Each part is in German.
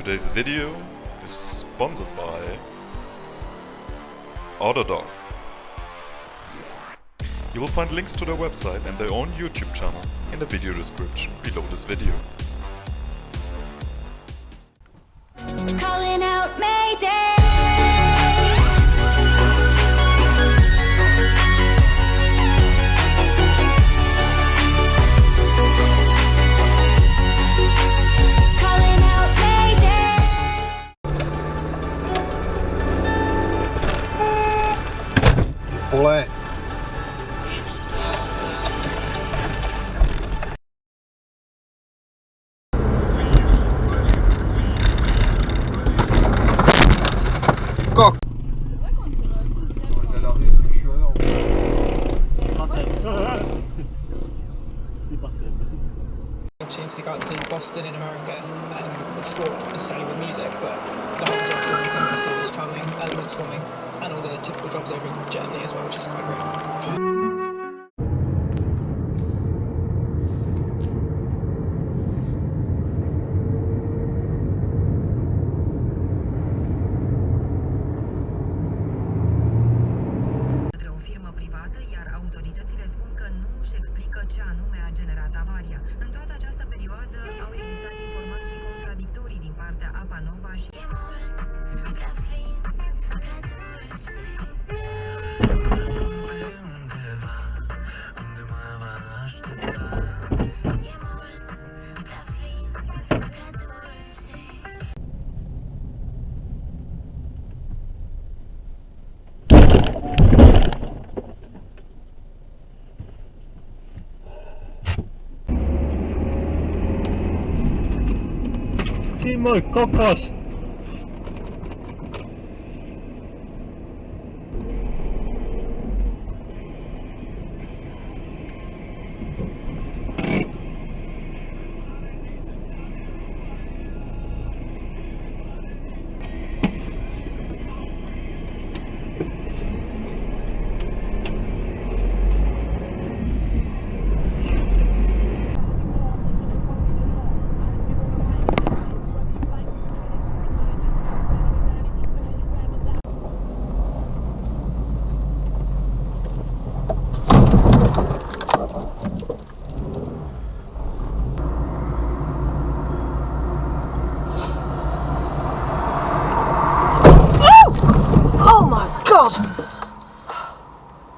Today's video is sponsored by Autodog. You will find links to their website and their own YouTube channel in the video description below this video. Calling out Mayday. Calling out Mayday. Vole. Coq. Opportunity to go out to Boston in America and explore not necessarily with music, but the whole jobs that encompass all those travelling elements for me, and all the typical jobs over in Germany as well, which is quite great. Autoritățile spun că nu își explică ce anume a generat avaria. În toată această perioadă au existat informații contradictorii din partea APA Nova și Mă, cocos!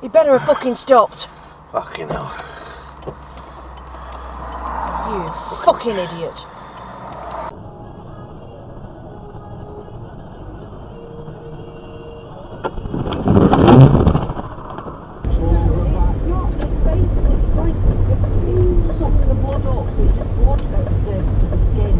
You better have fucking stopped. Fucking hell. You fucking idiot. It's basically, it's like it sucks the blood up, so it's just blood at the surface of the skin.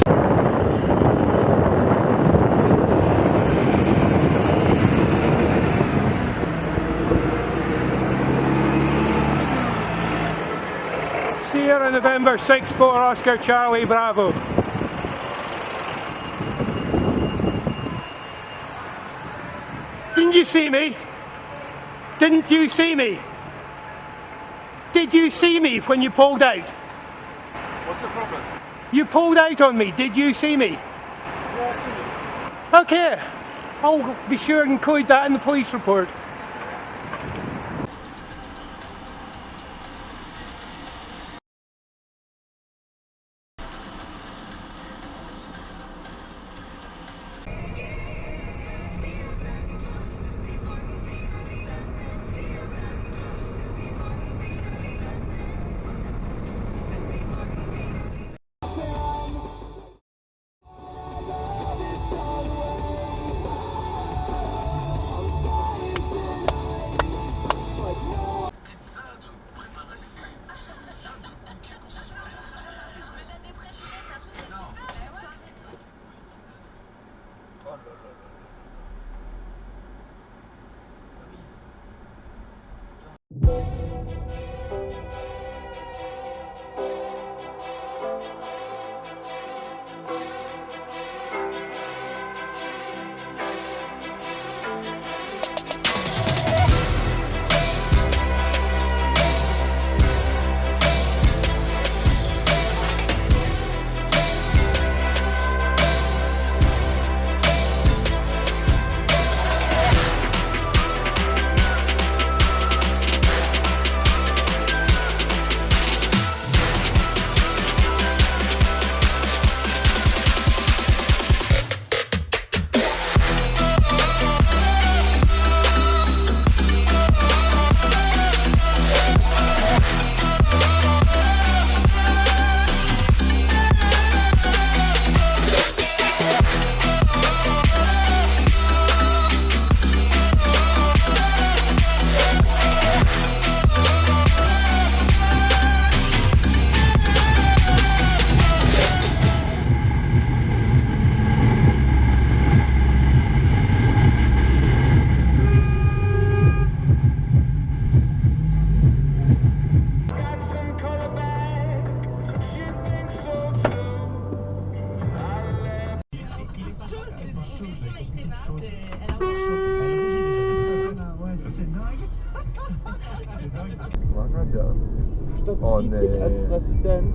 Sierra November 6-4 Oscar Charlie Bravo. Didn't you see me? Didn't you see me? Did you see me when you pulled out? What's the problem? You pulled out on me, did you see me? Yeah, I see you. Okay, I'll be sure and include that in the police report. Oh nee. Als Präsident.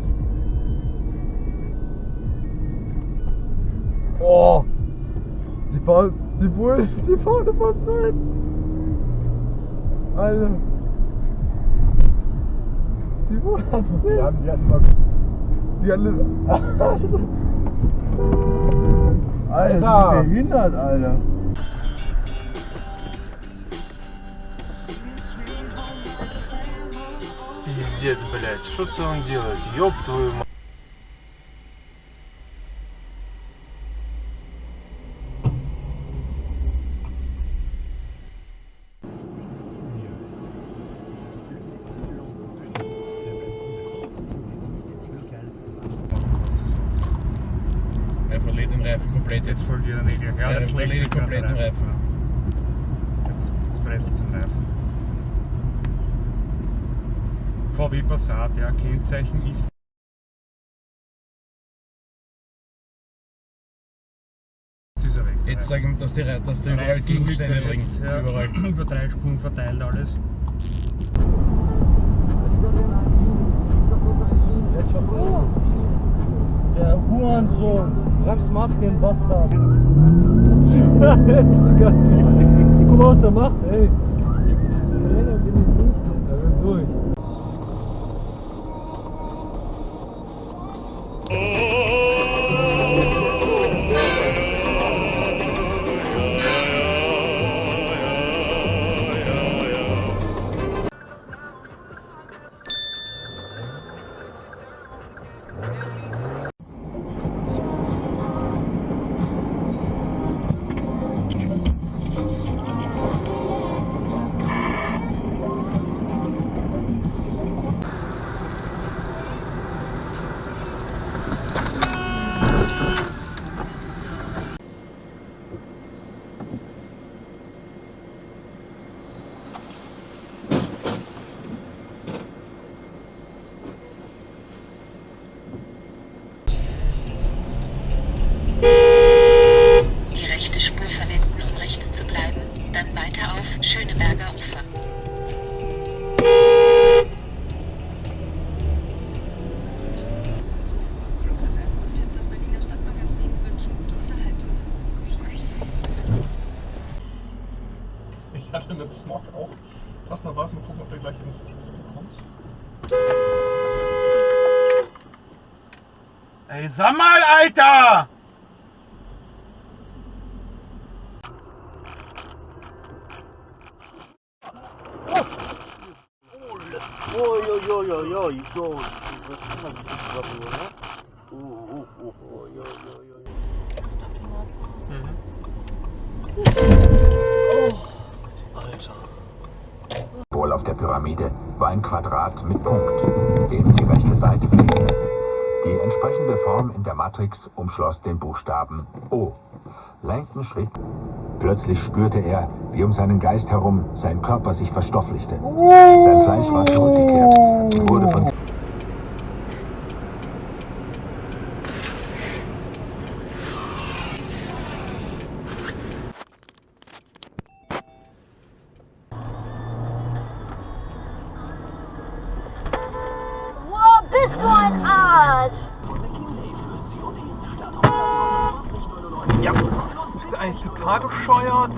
Oh! Die fahren da fast rein! Alter! Die wohl, hast du gesehen? Die hatten mal. Die hatten. Alter! Die behindert, Alter! Пиздец, блядь, что це он делает? Ёб твою мать. Er verliert den Reifen komplett jetzt. Verliert er nicht. Ja, jetzt verliert er komplett den Reifen. Jetzt bretelt zum Reifen. VW Passat, ja, Kennzeichen ist. Jetzt ist er weg. Jetzt sag ihm, dass die überall Gegenstände liegen. Ja, überall. Über 3 Spuren verteilt alles. Der Hurensohn, bremst mal ab den Bastard. Guck mal, was der macht, ey. Der will durch. Die rechte Spur verwenden, um rechts zu bleiben, dann weiter auf Schöneberger Ufer. Das Berliner Stadtmagazin wünschen gute Unterhaltung. Ich hatte mit Smog auch. Pass noch was, mal gucken, ob der gleich ins Teams kommt. Ey, sag mal, Alter! Oi, so. Wohl auf der Pyramide war ein Quadrat mit Punkt, dem die rechte Seite fehlte. Die entsprechende Form in der Matrix umschloss den Buchstaben O. Langton schrieb. Plötzlich spürte er, wie um seinen Geist herum sein Körper sich verstofflichte. Sein Fleisch war zurückgekehrt und wurde von Wow, bist du ein Arsch! Ja, bist du eigentlich total bescheuert?